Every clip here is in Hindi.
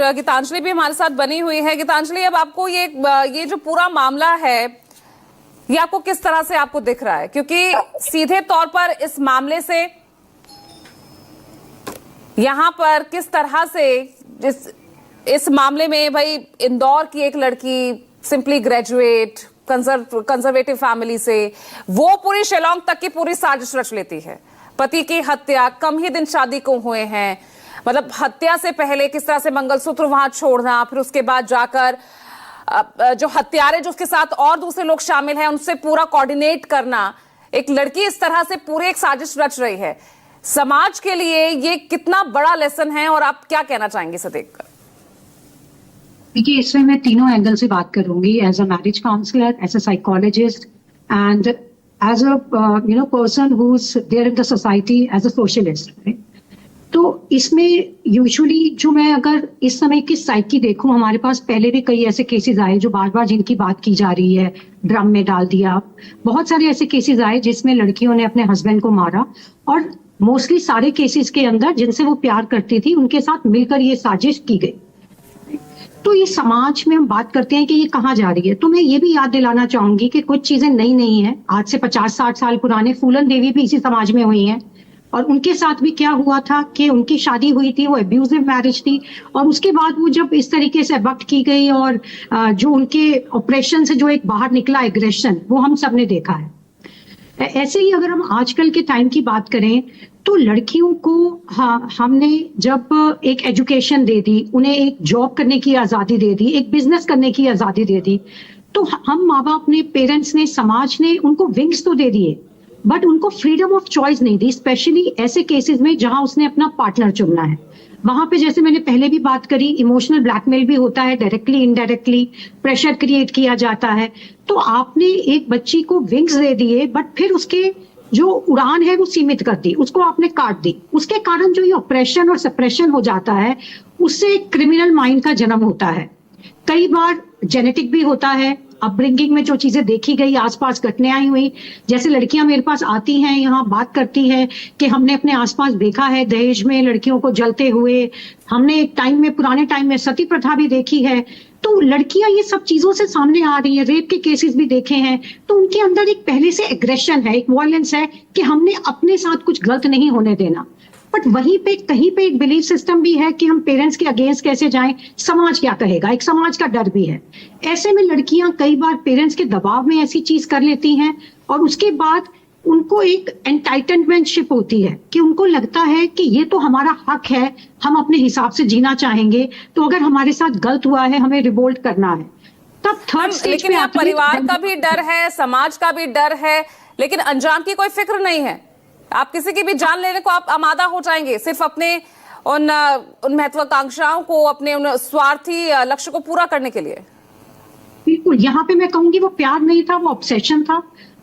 गीतांजलि भी हमारे साथ बनी हुई है। गीतांजलि, अब आपको ये जो पूरा मामला है, ये आपको किस तरह से आपको दिख रहा है? क्योंकि सीधे तौर पर इस मामले से यहां पर किस तरह से इस मामले में भाई इंदौर की एक लड़की सिंपली ग्रेजुएट कंजर्वेटिव फैमिली से वो पूरी शिलोंग तक की पूरी साजिश रच लेती है। पति की हत्या, कम ही दिन शादी को हुए हैं, मतलब हत्या से पहले किस तरह से मंगलसूत्र वहां छोड़ना, फिर उसके बाद जाकर जो हत्यारे जो उसके साथ और दूसरे लोग शामिल हैं उनसे पूरा कोऑर्डिनेट करना। एक लड़की इस तरह से पूरी एक साजिश रच रही है। समाज के लिए ये कितना बड़ा लेसन है और आप क्या कहना चाहेंगे इसे देखकर? देखिए, इसमें मैं तीनों एंगल से बात करूंगी, as a marriage counsellor, as a psychologist and as a person who is there in the society as a socialist. तो इसमें यूजुअली जो मैं अगर इस समय की साइकी देखूं, हमारे पास पहले भी कई ऐसे केसेस आए जो बार बार जिनकी बात की जा रही है, ड्रम में डाल दिया। बहुत सारे ऐसे केसेस आए जिसमें लड़कियों ने अपने हस्बैंड को मारा, और मोस्टली सारे केसेस के अंदर जिनसे वो प्यार करती थी उनके साथ मिलकर ये साजिश की गई। तो ये समाज में हम बात करते हैं कि ये कहाँ जा रही है, तो मैं ये भी याद दिलाना चाहूंगी कि कुछ चीजें नई नहीं है। आज से 50-60 साल पुराने फूलन देवी भी इसी समाज में हुई हैं, और उनके साथ भी क्या हुआ था कि उनकी शादी हुई थी, वो एब्यूजिव मैरिज थी, और उसके बाद वो जब इस तरीके से अबक्ट की गई और जो उनके ऑपरेशन से जो एक बाहर निकला एग्रेशन, वो हम सब ने देखा है। ऐसे ही अगर हम आजकल के टाइम की बात करें तो लड़कियों को हमने जब एक एजुकेशन दे दी, उन्हें एक जॉब करने की आजादी दे दी, एक बिजनेस करने की आजादी दे दी, तो हम माँ बाप ने, पेरेंट्स ने, समाज ने उनको विंग्स तो दे दिए, बट उनको फ्रीडम ऑफ चॉइस नहीं दी। स्पेशली ऐसे केसेस में जहां उसने अपना पार्टनर चुनना है, वहां पे जैसे मैंने पहले भी बात करी, इमोशनल ब्लैकमेल भी होता है, डायरेक्टली इनडायरेक्टली प्रेशर क्रिएट किया जाता है। तो आपने एक बच्ची को विंग्स दे दिए, बट फिर उसके जो उड़ान है वो सीमित कर दी, उसको आपने काट दी। उसके कारण जो ये ऑपरेशन और सप्रेशन हो जाता है, उससे एक क्रिमिनल माइंड का जन्म होता है। कई बार जेनेटिक भी होता है, अपब्रिंगिंग में जो चीजें देखी गई, आसपास घटनाएं हुई, जैसे लड़कियां मेरे पास आती हैं, यहाँ बात करती हैं कि हमने अपने आसपास देखा है दहेज में लड़कियों को जलते हुए, हमने एक टाइम में, पुराने टाइम में सती प्रथा भी देखी है। तो लड़कियां ये सब चीजों से सामने आ रही हैं, रेप के केसेस भी देखे हैं, तो उनके अंदर एक पहले से एग्रेशन है, एक वायलेंस है कि हमने अपने साथ कुछ गलत नहीं होने देना। बट वहीं पे कहीं पे एक बिलीफ सिस्टम भी है कि हम पेरेंट्स के अगेंस्ट कैसे जाएं, समाज क्या कहेगा, एक समाज का डर भी है। ऐसे में लड़कियां कई बार पेरेंट्स के दबाव में ऐसी चीज कर लेती हैं, और उसके बाद उनको एक एंटाइटलमेंटशिप होती है कि उनको लगता है कि ये तो हमारा हक है, हम अपने हिसाब से जीना चाहेंगे, तो अगर हमारे साथ गलत हुआ है हमें रिवोल्ट करना है। तब थर्ड स्टेज लेकिन यहाँ परिवार का भी डर है, समाज का भी डर है, लेकिन अंजाम की कोई फिक्र नहीं है। आप किसी की भी जान लेने को आप आमादा हो जाएंगे, सिर्फ अपने उन महत्वाकांक्षाओं को, अपने उन स्वार्थी लक्ष्य को पूरा करने के लिए। बिल्कुल, यहाँ पे मैं कहूंगी वो प्यार नहीं था, वो ऑब्सेशन था।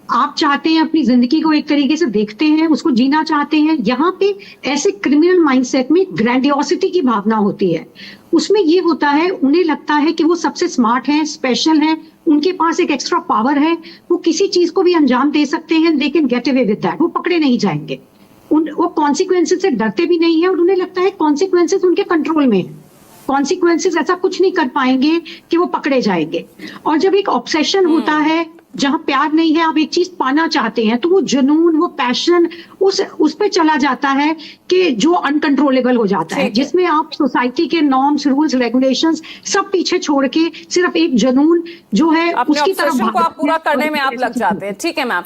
आप चाहते हैं अपनी जिंदगी को एक तरीके से देखते हैं, उसको जीना चाहते हैं। यहाँ पे ऐसे क्रिमिनल माइंडसेट में ग्रैंडियोसिटी की भावना होती है। उसमें ये होता है, उन्हें लगता है कि वो सबसे स्मार्ट हैं, स्पेशल हैं, उनके पास एक एक्स्ट्रा पावर है, वो किसी चीज को भी अंजाम दे सकते हैं, लेकिन गेट अवे विद दैट, वो पकड़े नहीं जाएंगे। वो कॉन्सिक्वेंसेस से डरते भी नहीं है, और उन्हें लगता है कॉन्सिक्वेंसेस उनके कंट्रोल में है। कॉन्सिक्वेंसेस ऐसा कुछ नहीं कर पाएंगे कि वो पकड़े जाएंगे। और जब एक ऑब्सेशन होता है, जहां प्यार नहीं है, आप एक चीज पाना चाहते हैं, तो वो जुनून, वो पैशन उस पे चला जाता है कि जो अनकंट्रोलेबल हो जाता है, जिसमें आप सोसाइटी के नॉर्म्स, रूल्स, रेगुलेशंस सब पीछे छोड़ के सिर्फ एक जुनून जो है उसकी तरफ आप पूरा करने में आप लग जाते हैं। ठीक है मैम।